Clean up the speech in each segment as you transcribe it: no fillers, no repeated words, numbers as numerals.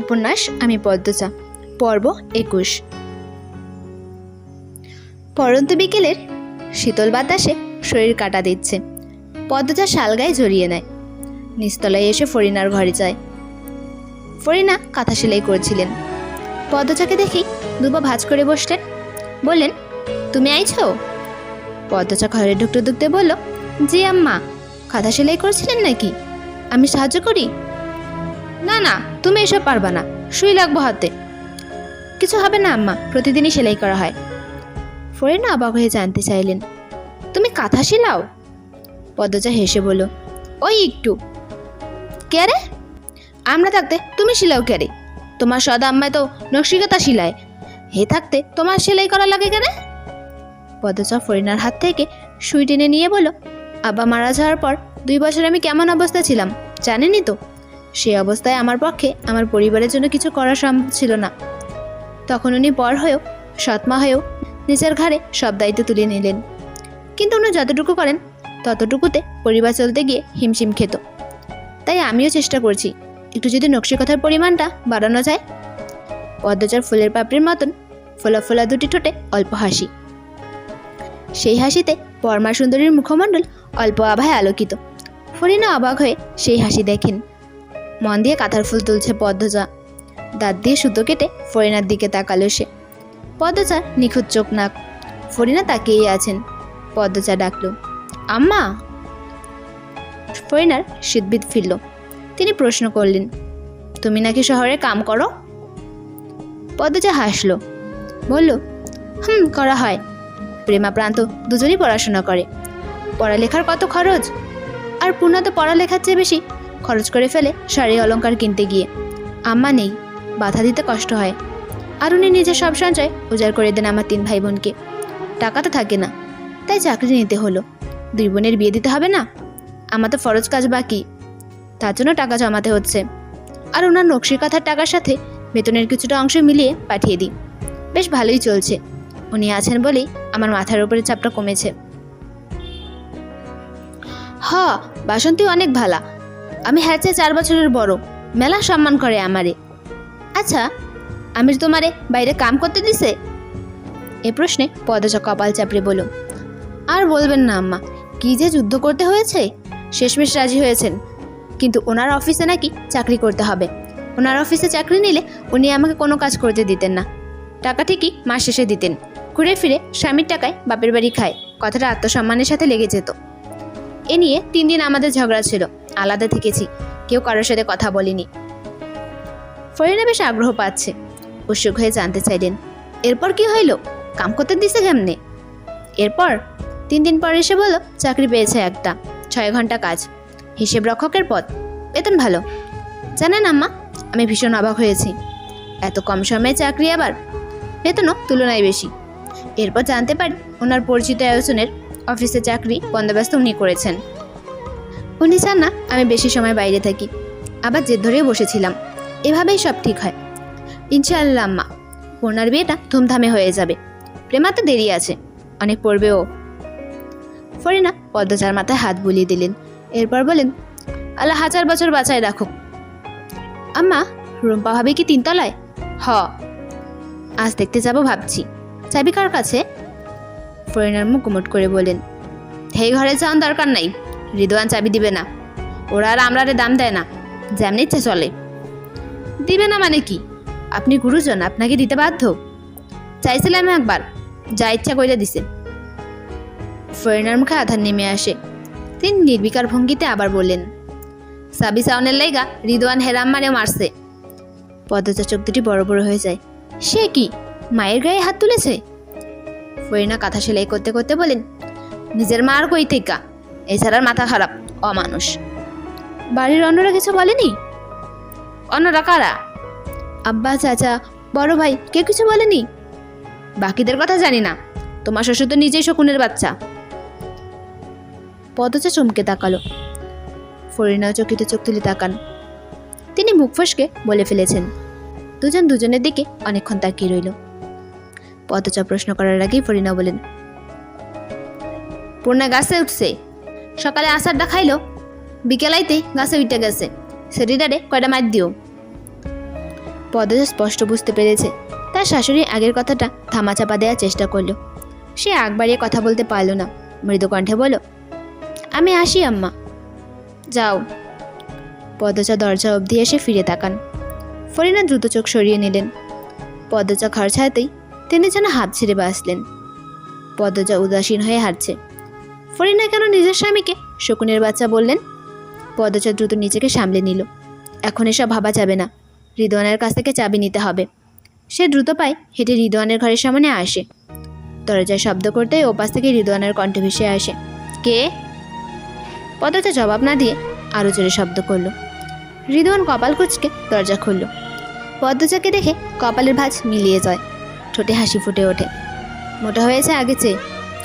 উপন্যাস আমি পদ্মজা, পর্ব 21। পরন্ত বিকেলের শীতল বাতাসে শরীর কাটা দিচ্ছে। পদ্মজা শালগায়ে জড়িয়ে নেয়। নিচতলায় এসে ফরিনার ঘরে যায়। ফরিনা কাঁথা সেলাই করেছিলেন। পদ্মজাকে দেখেই দুপা ভাঁজ করে বসলেন। বললেন, তুমি আইছো? পদ্মজা ঘরে ঢুকতে ঢুকতে বলল, জি আম্মা। কাঁথা সেলাই করছিলেন নাকি? আমি সাহায্য করি? না না, তুমি এসব পারবা না, সুই লাগবো হাতে। কিছু হবে না আম্মা, প্রতিদিনই সেলাই করা হয়। ফরিনা অবাক হয়ে জানতে চাইলেন, তুমি কাঁথা সেলাও? পদ্মজা হেসে বলল, ওই একটু। কে রে? আমরা থাকতে তুমি সেলাও কে রে? তোমার সদা আম্মায় তো নকশিকাতা সেলায়, হে থাকতে তোমার সেলাই করা লাগে কেন? পদ্মজা ফরিনার হাত থেকে সুই টেনে নিয়ে বলল, আব্বা মারা যাওয়ার পর 2 বছর আমি কেমন অবস্থা ছিলাম জানেনই তো। সেই অবস্থায় আমার পক্ষে আমার পরিবারের জন্য কিছু করা সম্ভব ছিল না। তখন উনি পর হয়েও, সৎমা হয়েও নিজের ঘাড়ে সব দায়িত্ব তুলে নিলেন। কিন্তু উনি যতটুকু করেন ততটুকুতে পরিবার চলতে গিয়ে হিমশিম খেত। তাই আমিও চেষ্টা করছি একটু যদি নকশিকাথার পরিমাণটা বাড়ানো যায়। পদ্মজার ফুলের পাপড়ির মতন ফোলা ফোলা দুটি ঠোঁটে অল্প হাসি। সেই হাসিতে পরমা সুন্দরীর মুখমণ্ডল অল্প আভায় আলোকিত। ফরিনা অবাক হয়ে সেই হাসি দেখেন। মন দিয়ে কাঁথার ফুল তুলছে পদ্মজা। দাঁত দিয়ে সুতো কেটে ফরিনার দিকে তাকালো সে। পদ্মজার নিখুঁত চোখ নাক। ফরিনা তাকিয়েই আছেন। পদ্মজা ডাকলো, আম্মা। ফরিনার শীতবিদ ফিরল। তিনি প্রশ্ন করলেন, তুমি নাকি শহরে কাম করো? পদ্মজা হাসলো, বলল, করা হয়। প্রেমা প্রান্ত দুজনই পড়াশোনা করে। পড়ালেখার কত খরচ! আর পূর্ণা তো পড়ালেখার চেয়ে বেশি খরচ করে ফেলে শাড়ি অলংকার কিনতে গিয়ে। আম্মা নেই, বাধা দিতে কষ্ট হয়। আর উনি নিজে সব সঞ্চয় উজাড় করে দেন আমার 3 ভাই বোনকে। টাকা তো থাকে না, তাই চাকরি নিতে হলো। 2 বোনের বিয়ে দিতে হবে না? আমার তো ফরজ কাজ বাকি, তার জন্য টাকা জমাতে হচ্ছে। আর ওনার নকশিকাথার টাকার সাথে বেতনের কিছুটা অংশ মিলিয়ে পাঠিয়ে দিই। বেশ ভালোই চলছে। উনি আছেন বলেই আমার মাথার উপরে চাপটা কমেছে। বাসন্তী অনেক ভালা। আমি হ্যাঁ চেয়ে 4 বছরের বড়, মেলা সম্মান করে আমারে। আচ্ছা, আমি তোমারে বাইরে কাম করতে দিছে? এ প্রশ্নে পদ্মজা কপাল চাপড়ে বলল, আর বলবেন না আম্মা, কি যে যুদ্ধ করতে হয়েছে। শেষমেশ রাজি হয়েছেন, কিন্তু ওনার অফিসে নাকি চাকরি করতে হবে। ওনার অফিসে চাকরি নিলে উনি আমাকে কোনো কাজ করতে দিতেন না। টাকা ঠিকই মাস শেষে দিতেন। ঘুরে ফিরে স্বামীর টাকায় বাপের বাড়ি খায়, কথাটা আত্মসম্মানের সাথে লেগে যেত। এ নিয়ে 3 দিন আমাদের ঝগড়া ছিল, আলাদা থেকেছি, কেউ কারোর সাথে কথা বলিনি। ফরিনা বেশ আগ্রহ পাচ্ছে, উৎসুক হয়ে জানতে চাইলেন, এরপর কি হইল? কাম করতে দিছে কেমনে? এরপর 3 দিন পর এসে বলল, চাকরি পেয়েছে একটা, 6 ঘন্টা কাজ, হিসেব রক্ষকের পদ, বেতন ভালো। জানেন আম্মা, আমি ভীষণ অবাক হয়েছি। এত কম সময়ে চাকরি, আবার বেতনও তুলনায় বেশি। এরপর জানতে পারি ওনার পরিচিত আয়োজনের অফিসে চাকরি বন্দোবস্ত উনি করেছেন। উনি চান না আমি বেশি সময় বাইরে থাকি। আবার জেদ ধরেও বসেছিলাম। এভাবেই সব ঠিক হয় ইনশাআল্লাহ আম্মা। ওনার বিয়েটা ধুমধামে হয়ে যাবে। প্রেমা তো দেরি আছে, অনেক পড়বেও। ফরিনা পদ্মজার মাথায় হাত বুলিয়ে দিলেন। এরপর বলেন, আল্লাহ 1000 বছর বাঁচায় রাখুক। আম্মা, রুম্পা ভাবি কি 3 তলায়? আজ দেখতে যাব ভাবছি। চাবি কার কাছে? ফরিনার মুখ গুমট করে বলেন, এই ঘরে যাওয়ার দরকার নাই, রিদওয়ান চাবি দিবে না। ওরা আর আমরারে দাম দেয় না, যেমন ইচ্ছে চলে। দিবে না মানে কি? আপনি গুরুজন, আপনাকে দিতে বাধ্য। চাইছিলাম একবার, যা ইচ্ছা কইরা দিছে। ফরিনার মুখে আধার নেমে আসে। তিনি নির্বিকার ভঙ্গিতে আবার বললেন, সাবি সাউনের লাইগা রিদওয়ান হেরাম মারেও মারছে। পদ্মজা চোখ দুটি বড় বড় হয়ে যায়। সে কি, মায়ের গায়ে হাত তুলেছে? ফরিনা কাঁথা সেলাই করতে করতে বলেন, নিজের মা আর কই থেকে? এছাড়ার মাথা খারাপ, অমানুষ। বাড়ির অন্যরা কিছু বলেনি? অন্যরা কারা? আব্বা, চাচা, বড় ভাই, কেউ কিছু বলেনি? বাকিদের কথা জানি না, তোমার শ্বশুর তো নিজেই শকুনের বাচ্চা। পদ্মজা চমকে তাকালো। ফরিনাও চকিতে চোখ তুলে তাকান। তিনি মুখ ফসকে বলে ফেলেছেন। দুজন দুজনের দিকে অনেকক্ষণ তাকিয়ে রইল। পদ্মজা প্রশ্ন করার আগেই ফরিনা বলেন, পূর্ণা গাছে উঠছে। সকালে আসারটা খাইলো, বিকেলাইতে গাছে উঠে গেছে। সেরিডারে কয়টা মার দিও। পদ্মজা স্পষ্ট বুঝতে পেরেছে তার শাশুড়ি আগের কথাটা থামাচাপা দেওয়ার চেষ্টা করলো। সে আগ বাড়িয়ে কথা বলতে পারল না, মৃদু কণ্ঠে বলল, আমি আসি আম্মা। যাও। পদ্মজা দরজা অবধি এসে ফিরে তাকান। ফরিনা দ্রুত চোখ সরিয়ে নিলেন। পদ্মজা ঘর ছাড়তেই তিনি যেন হাত ছেড়ে বাঁচলেন। পদ্মজা উদাসীন হয়ে হাঁটছে। ফরিনা কেন নিজের স্বামীকে শকুনের বাচ্চা বললেন? পদ্মজা দ্রুত নিজেকে সামলে নিল। এখন এসব ভাবা যাবে না, রিদওয়ানের কাছ থেকে চাবি নিতে হবে। সে দ্রুত পায়ে হেঁটে রিদওয়ানের ঘরের সামনে আসে। দরজায় শব্দ করতেই ওপাশ থেকে রিদওয়ানের কণ্ঠ ভেসে আসে, কে? পদ্মজা জবাব না দিয়ে আরও জোরে শব্দ করলো। রিদওয়ান কপাল কুঁচকে দরজা খুলল। পদ্মজাকে দেখে কপালের ভাঁজ মিলিয়ে যায়, ঠোঁটে হাসি ফুটে ওঠে। মোটা হয়েছে আগে চেয়ে,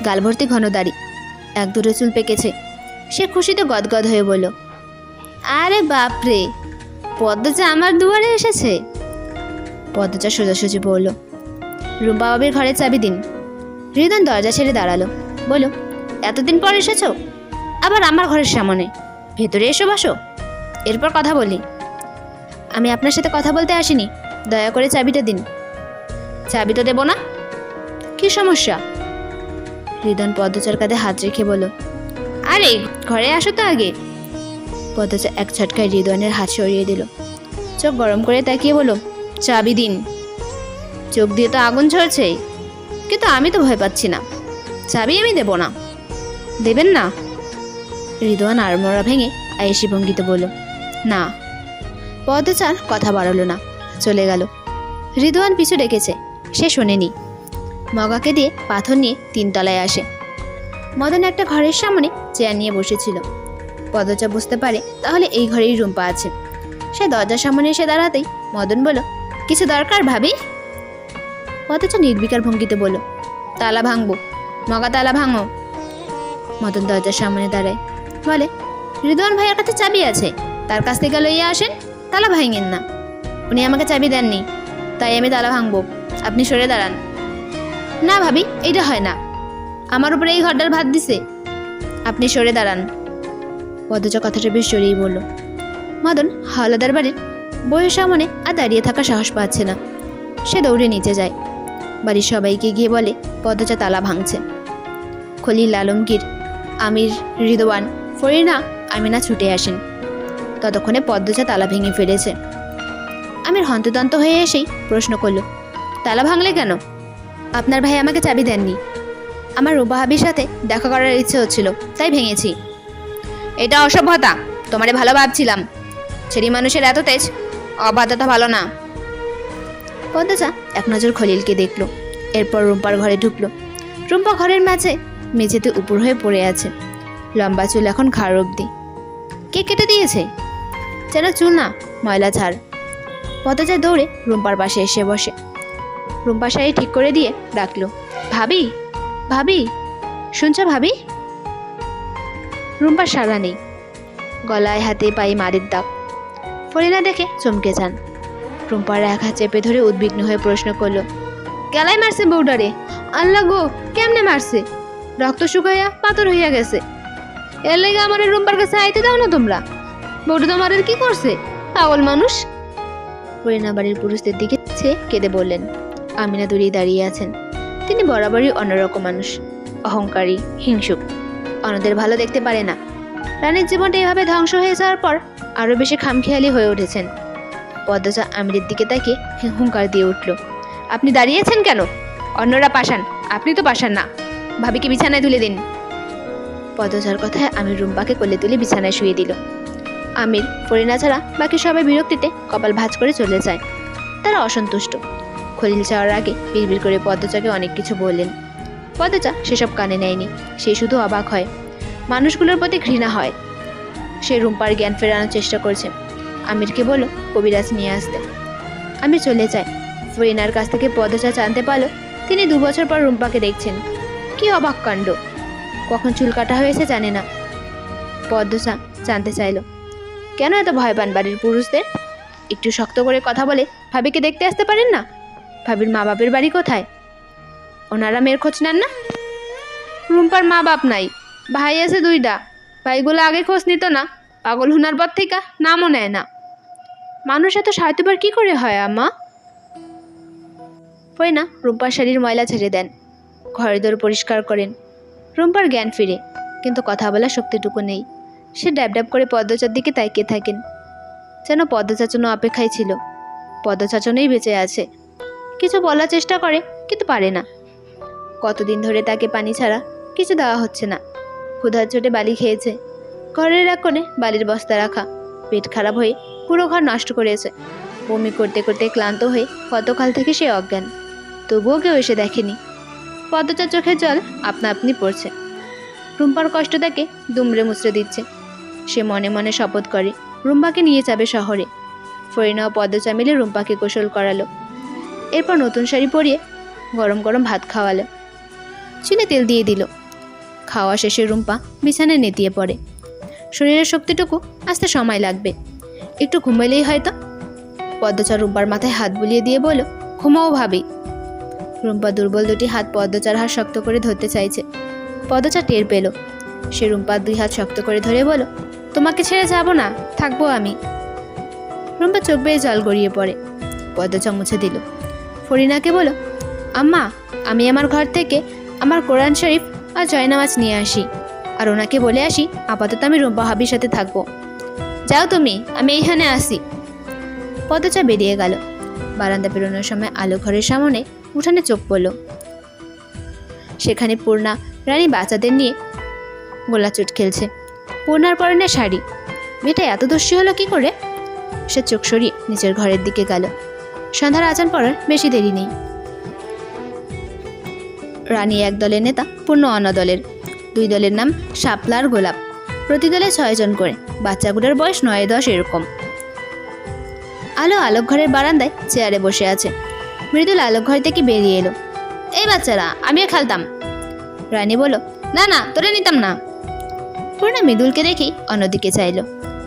গাল ভর্তি ঘন দাড়ি, এক দুটো চুল পেকেছে। সে খুশিতে গদগদ হয়ে বলল, আরে বাপরে, পদ্মজা আমার দুয়ারে এসেছে। পদ্মজা সোজাসুজি বলল, রুম্পা বাবির ঘরের চাবি দিন। রিদওয়ান দরজা ছেড়ে দাঁড়ালো, বলল, এতদিন পর এসেছো? আবার আমার ঘরের সামনে? ভেতরে এসো, বসো, এরপর কথা বলি। আমি আপনার সাথে কথা বলতে আসিনি, দয়া করে চাবিটা দিন। চাবি তো দেবো না। কি সমস্যা? রিদওয়ান পদ্মজার কাঁধে হাত রেখে বলল, আরে ঘরে আসো তো আগে। পদ্মজা এক ঝটকায় রিদওয়ানের হাত সরিয়ে দিল। চোখ গরম করে তাকিয়ে বলল, চাবি দিন। চোখ দিয়ে তো আগুন ঝরছেই, কিন্তু আমি তো ভয় পাচ্ছি না। চাবি আমি দেব না। দেবেন না? রিদওয়ান আড়মোড়া ভেঙে আয়েশি ভঙ্গিতে বলল, না। পদ্মজার কথা বাড়ালো না, চলে গেল। রিদওয়ান পিছু ডেকেছে, সে শোনেনি। মগাকে দিয়ে পাথর নিয়ে 3 তলায় আসে। মদন একটা ঘরের সামনে চেয়ার নিয়ে বসেছিল। পদ্মজা বুঝতে পারে তাহলে এই ঘরেই রুম্পা আছে। সে দরজার সামনে এসে দাঁড়াতেই মদন বলল, কিছু দরকার ভাবি? পদ্মজা নির্বিকার ভঙ্গিতে বলল, তালা ভাঙবো। মগা তালা ভাঙো। মদন দরজার সামনে দাঁড়ায়, বলে, রিদওয়ান ভাইয়ের কাছে চাবি আছে, তার কাছ থেকে লইয়া আসেন, তালা ভাঙেন না। উনি আমাকে চাবি দেননি, তাই আমি তালা ভাঙবো। আপনি সরে দাঁড়ান। না ভাবি, এইটা হয় না, আমার উপরে এই ঘরটার ভাত দিছে। আপনি সরে দাঁড়ান। পদ্মজা কথাটা বেশ জোরেই বলল। মদন হাওলাদার বাড়ির বইয়ের সামনে আর দাঁড়িয়ে থাকার সাহস পাচ্ছে না। সে দৌড়ে নিচে যায়, বাড়ির সবাইকে গিয়ে বলে পদ্মজা তালা ভাঙছে। খলিল আলমগীর, আমির, রিদওয়ান, ফরিনা, আমিনা ছুটে আসেন। ততক্ষণে পদ্মজা তালা ভেঙে ফেলেছে। আমির হন্তদন্ত হয়ে এসেই প্রশ্ন করল, তালা ভাঙলে কেন? আপনার ভাই আমাকে চাবি দেননি। আমার রুম্পা ভাবির সাথে দেখা করার ইচ্ছে হচ্ছিল, তাই ভেঙেছি। এটা অসভ্যতা, তোমারে ভালো ভাবছিলাম। ছেড়ি মানুষের এত তেজ, অবাধ্যতা ভালো না। পদ্মজা এক নজর খলিলকে দেখলো, এরপর রুম্পার ঘরে ঢুকলো। রুম্পা ঘরের মাঝে মেঝেতে উপর হয়ে পড়ে আছে, লম্বা চুল এখন ঘাড় অবধি। কে কেটে দিয়েছে? যেন চুল না, ময়লা ঝাড়। পদ্মজা দৌড়ে রুম্পার পাশে এসে বসে। রুম্পা শাড়ি ঠিক করে দিয়ে ডাকলো, ভাবি, ভাবি, শুনছো ভাবি? রুম্পার সাড়া নেই, গলায় হাতে পায়ে মারির দাগ। ফরিনা দেখে চমকে যান। রুম্পার এক হাত চেপে ধরে উদ্বিগ্ন হয়ে প্রশ্ন করলো, গেলাই মারছে বউডারে? আল্লাহ গো, কেমনে মারছে? রক্ত শুকাইয়া পাথর হইয়া গেছে। এর লেগে আমার রুম্পার কাছে আইতে দাও না তোমরা। বউটা তোমার কি করছে? পাগল মানুষ। ফরিনা বাড়ির পুরুষদের দিকে চেয়ে কেঁদে বললেন। আমিনা দূরেই দাঁড়িয়ে আছেন। তিনি বরাবরই অন্যরকম মানুষ, অহংকারী, হিংসুক, অন্যদের ভালো দেখতে পারে না। রানীর জীবনটা এভাবে ধ্বংস হয়ে যাওয়ার পর আরও বেশি খামখেয়ালি হয়ে উঠেছেন। পদ্মজা আমিরের দিকে তাকিয়ে হুঙ্কার দিয়ে উঠল, আপনি দাঁড়িয়েছেন কেন? অন্যরা পাষাণ, আপনি তো পাষাণ না। ভাবিকে বিছানায় তুলে দিন। পদ্মজার কথায় আমির রুম্পাকে কোলে তুলে বিছানায় শুয়ে দিল। আমির, ফরিনা ছাড়া বাকি সবাই বিরক্তিতে কপাল ভাঁজ করে চলে যায়। তারা অসন্তুষ্ট। খলিল যাওয়ার আগে বিড়বিড় করে পদ্মজাকে অনেক কিছু বললেন। পদ্মজা সেসব কানে নেয়নি। সে শুধু অবাক হয়, মানুষগুলোর প্রতি ঘৃণা হয়। সে রুম্পার জ্ঞান ফেরানোর চেষ্টা করছে। আমিরকে বলল কবিরাজ নিয়ে আসতে। আমির চলে যায়। ফরিনার কাছ থেকে পদ্মজা জানতে পারল তিনি 2 বছর পর রুম্পাকে দেখছেন। কি অবাক কাণ্ড! কখন চুল কাটা হয়েছে জানে না। পদ্মজা জানতে চাইল, কেন এত ভয় পান বাড়ির পুরুষদের? একটু শক্ত করে কথা বলে ভাবিকে দেখতে আসতে পারেন না? ভাবির মা বাপের বাড়ি কোথায়? ওনারা মেয়ের খোঁজ নেন না? রুম্পার মা বাপ নাই, ভাই আছে 2টা। ভাইগুলো আগে খোঁজ নিত না, পাগল হুনার পর থেকে নামও নেয় না। মানুষ এত স্বার্থপর কি করে হয় আম্মা? ফরিনা রুম্পার শাড়ির ময়লা ঝেড়ে দেন, ঘরের দোর পরিষ্কার করেন। রুম্পার জ্ঞান ফিরে, কিন্তু কথা বলার শক্তিটুকু নেই। সে ড্যাব ড্যাব করে পদ্মচার দিকে তাকিয়ে থাকেন, যেন পদ্মচাচনও অপেক্ষায় ছিল। পদ্মচাচনই বেঁচে আছে। কিছু বলার চেষ্টা করে, কিন্তু পারে না। কতদিন ধরে তাকে পানি ছাড়া কিছু দেওয়া হচ্ছে না। ক্ষুধার চোটে বালি খেয়েছে। ঘরের এক কোণে বালির বস্তা রাখা। পেট খারাপ হয়ে পুরো ঘর নষ্ট করেছে। বমি করতে করতে ক্লান্ত হয়ে কতকাল থেকে সে অজ্ঞান, তবুও কেউ এসে দেখেনি। পদ্মচার চোখের জল আপনা আপনি পড়ছে। রুম্পার কষ্ট তাকে দুমড়ে মুচড়ে দিচ্ছে। সে মনে মনে শপথ করে রুম্পাকে নিয়ে যাবে শহরে। ফরিনা ও পদ্মচা মিলে রুম্পাকে গোসল করালো। এরপর নতুন শাড়ি পরিয়ে গরম গরম ভাত খাওয়ালো। চুলে তেল দিয়ে দিল। খাওয়া শেষে রুম্পা বিছানায় নেতিয়ে পড়ে। শরীরের শক্তিটুকু আসতে সময় লাগবে, একটু ঘুমাইলেই হয়তো। পদ্মচা রুম্পার মাথায় হাত বুলিয়ে দিয়ে বলল, ঘুমাও ভাবি। রুম্পা দুর্বল দুটি হাত পদ্মচার হাত শক্ত করে ধরতে চাইছে। পদ্মচা টের পেল। সে রুম্পার দুই হাত শক্ত করে ধরে বলল, তোমাকে ছেড়ে যাব না, থাকবো আমি। রুম্পা চোখ বেয়ে জল গড়িয়ে পড়ে। পদ্মচা মুছে দিল। ফরিনাকে বলল, আম্মা, আমি আমার ঘর থেকে আমার কোরআন শরীফ আর জয়নামাজ নিয়ে আসি, আর ওনাকে বলে আসি আপাতত আমি রুম্পা হাবির সাথে থাকবো। যাও তুমি, আমি এইখানে আসি। পদ্মচা বেরিয়ে গেল। বারান্দা বেরোনোর সময় আলো ঘরের সামনে উঠানে চোখ পড়ল। সেখানে পূর্ণা রানী বাচ্চাদের নিয়ে গোলাচুট খেলছে। পূর্ণার পরনে শাড়ি। মেয়েটা এত দস্যি হলো কি করে? সে চোখ সরিয়ে নিজের ঘরের দিকে গেল। সন্ধ্যার আজান পড়ার বেশি দেরি নেই। রানী এক দলের নেতা, পূর্ণ অন্য দলের। দুই দলের নাম শাপলা আর গোলাপ। প্রতি দলে 6 জন করে। বাচ্চাগুলোর বয়স 9-10 এরকম। আলো আলোক ঘরের বারান্দায় চেয়ারে বসে আছে। মৃদুল আলোক ঘর থেকে বেরিয়ে এলো। এই বাচ্চারা, আমিও খেলতাম। রানী বলল, না না, তোরে নিতাম না। পূর্ণা মৃদুলকে দেখেই অন্যদিকে চাইল।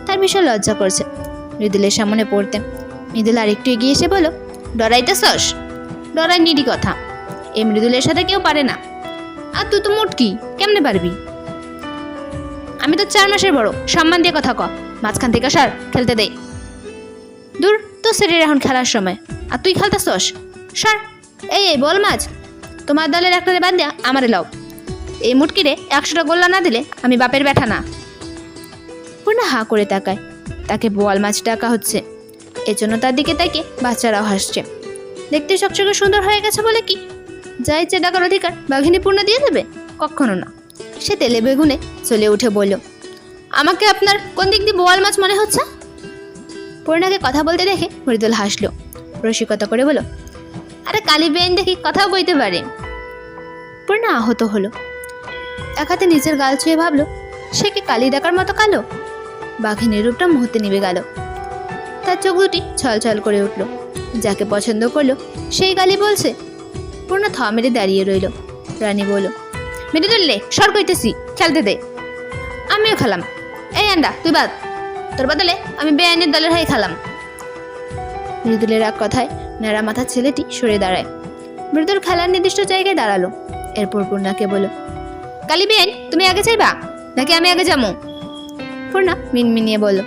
তার ভীষণ লজ্জা করছে মৃদুলের সামনে পড়তে। মৃদুল আরেকটু এগিয়ে এসে বলল, ডরাইতেছস? ডরাই নিডি কথা। এই মৃদুলের সাথে কেউ পারে না। আর তুই তো মোটকি, কেমনে পারবি? আমি তো 4 মাসের বড়, সম্মান দিয়ে কথা ক। মাঝখান থেকে সার, খেলতে দে। দূর, তো শরীর এখন খেলার সময়, আর তুই খেলতেছস? সার। এই বল মাছ, তোমার দলের একটারে বাদ দিয়া আমারে লাও। এই মুটকিরে 100টা গোল্লা না দিলে আমি বাপের ব্যাঠা না। পূর্ণা হা করে তাকায়। তাকে বোয়াল মাছ ডাকা হচ্ছে। এজন্য তার দিকে তাকে বাচ্চারাও হাসছে। দেখতে চকচকে সুন্দর হয়ে গেছে বলে কি যা ইচ্ছে ডাকার অধিকার বাঘিনী পূর্ণা দিয়ে দেবে? কখনো না। সে তেলে বেগুনে চলে উঠে বলল, আমাকে আপনার কোন দিক দিয়ে বোয়াল মাছ মনে হচ্ছে? পূর্ণাকে কথা বলতে দেখে মৃদুল হাসলো। রসিকতা করে বলল, আরে কালী বেন দেখি কথাও কইতে পারে। পূর্ণা আহত হলো। এক হাতে নিজের গাল ছুঁয়ে ভাবলো, সে কি কালী ডাকার মতো কালো? বাঘিনীর রূপটা মুহূর্তে নিভে গেল। তার চোখ দুটি ছলছল করে উঠল। যাকে পছন্দ করলো সেই কালী বলছে। পূর্ণা থা মেরে দাঁড়িয়ে রইল। রানী বলল, মৃদুল, সর কইতেছি, খেলতে দে। আমিও খেলাম। এই আন্ডা, তুই বাদ। তোর বদলে আমি বেআইনের দলের হয়ে খেলাম। মৃদুলের এক কথায় নেড়া মাথার ছেলেটি সরে দাঁড়ায়। মৃদুল খেলার নির্দিষ্ট জায়গায় দাঁড়ালো। এরপর পূর্ণাকে বলল, কালী বেন, তুমি আগে যাইবা নাকি আমি আগে যাবো? পূর্ণা মিনমিনিয়ে বলল,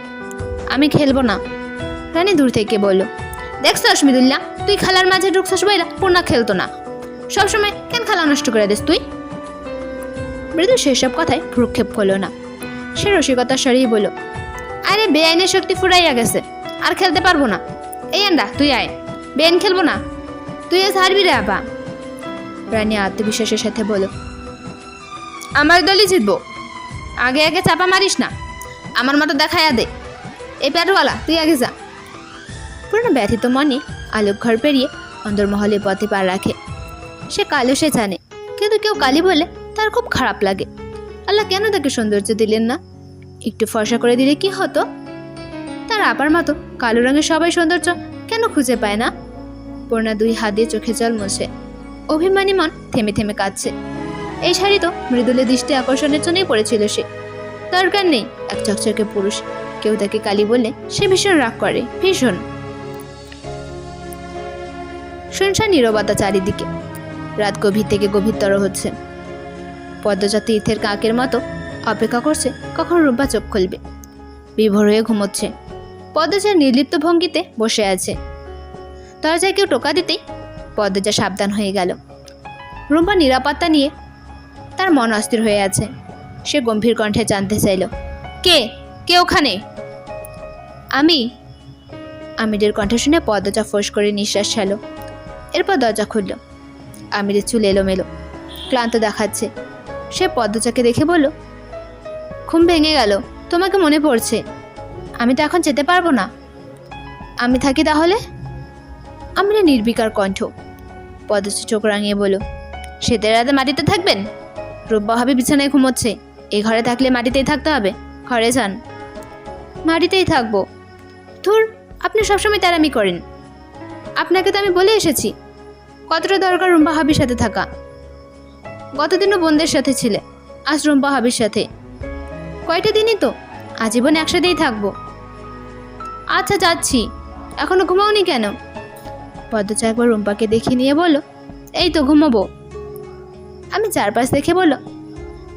আমি খেলবো না। রানী দূর থেকে বলল, দেখছস মৃদুল্লা, তুই খেলার মাঝে ঢুকছস বইলা পূর্ণা খেলতো না। সবসময় কেন খেলা নষ্ট করে দিস তুই? মৃদুল সেসব কথায় ভ্রুক্ষেপ করলো না। সে রসিকতা সরিয়ে বলল, আরে বেআইনের শক্তি ফুরাইয়া গেছে, আর খেলতে পারবো না। এই আন্ডা, তুই আয়। বেআইন খেলবো না, তুই এস হারবি রে আপা। রানী আত্মবিশ্বাসের সাথে বলল, আমার দলই জিতবো। আগে আগে চাপা মারিস না, আমার মতো দেখাইয়া দে। এই প্যাটওয়ালা, তুই আগে যা। পূর্ণা ব্যথিত মনে আলোক ঘর পেরিয়ে অন্দরমহলে পথে পা রাখে। সে কালো সে জানে, কিন্তু কেউ কালী বলে তার খুব খারাপ লাগে। আল্লাহ কেন তাকে সৌন্দর্য দিলেন না? একটু ফর্সা করে দিলে কি হতো? তার আপার মতো কালো রঙের সবাই সৌন্দর্য কেন খুঁজে পায় না? পূর্ণা 2 হাত দিয়ে চোখে জল মুছে। অভিমানী মন থেমে থেমে কাঁদছে। এই শাড়ি তো মৃদুলের দৃষ্টি আকর্ষণের জন্যই পড়েছিল সে। দরকার নেই এক চকচকে পুরুষ। কেউ তাকে কালী বললে সে ভীষণ রাগ করে, ভীষণ। শুনশান নীরবতা চারিদিকে। রাত গভীর থেকে গভীরতর হচ্ছে। পদ্মজা তীর্থের কাকের মতো অপেক্ষা করছে কখন রুম্পা চোখ খুলবে। বিভোর হয়ে ঘুমোচ্ছে। পদ্মজা নির্লিপ্ত ভঙ্গিতে বসে আছে। দরজায় কেউ টোকা দিতেই পদ্মজা সাবধান হয়ে গেল। রুম্পা নিরাপত্তা নিয়ে তার মন অস্থির হয়ে আছে। সে গম্ভীর কণ্ঠে জানতে চাইল, কে কে ওখানে? আমি। আমিরের কণ্ঠ শুনে পদ্মজা ফোঁস করে নিঃশ্বাস ছাড়ল। এরপর দরজা খুলল। আমিরের চুল এলোমেলো, ক্লান্ত দেখাচ্ছে। সে পদ্মজাকে দেখে বলল, ঘুম ভেঙে গেল, তোমাকে মনে পড়ছে। আমি তো এখন যেতে পারবো না। আমি থাকি তাহলে? আমিরের নির্বিকার কণ্ঠ। পদ্মজা চোখ রাঙিয়ে বলল, শীতের রাতে মাটিতে থাকবেন? রূপা ভাবি বিছানায় ঘুমোচ্ছে, এই ঘরে থাকলে মাটিতেই থাকতে হবে। ঘরে যান। মাটিতেই থাকবো? ধুর, আপনি সবসময় তেরামি করেন। আপনাকে তো আমি বলে এসেছি কতটা দরকার রুম্পা হাবির সাথে থাকা। গতদিনও বোনদের সাথে ছিলে, আজ রুম্পা হাবির সাথে। কয়টা দিনই তো, আজীবন একসাথেই থাকবো। আচ্ছা যাচ্ছি। এখনো ঘুমাওনি কেন? পদ্মজা একবার রুম্পাকে দেখিয়ে নিয়ে বলল, এই তো ঘুমাবো। আমি চারপাশ দেখে বলল,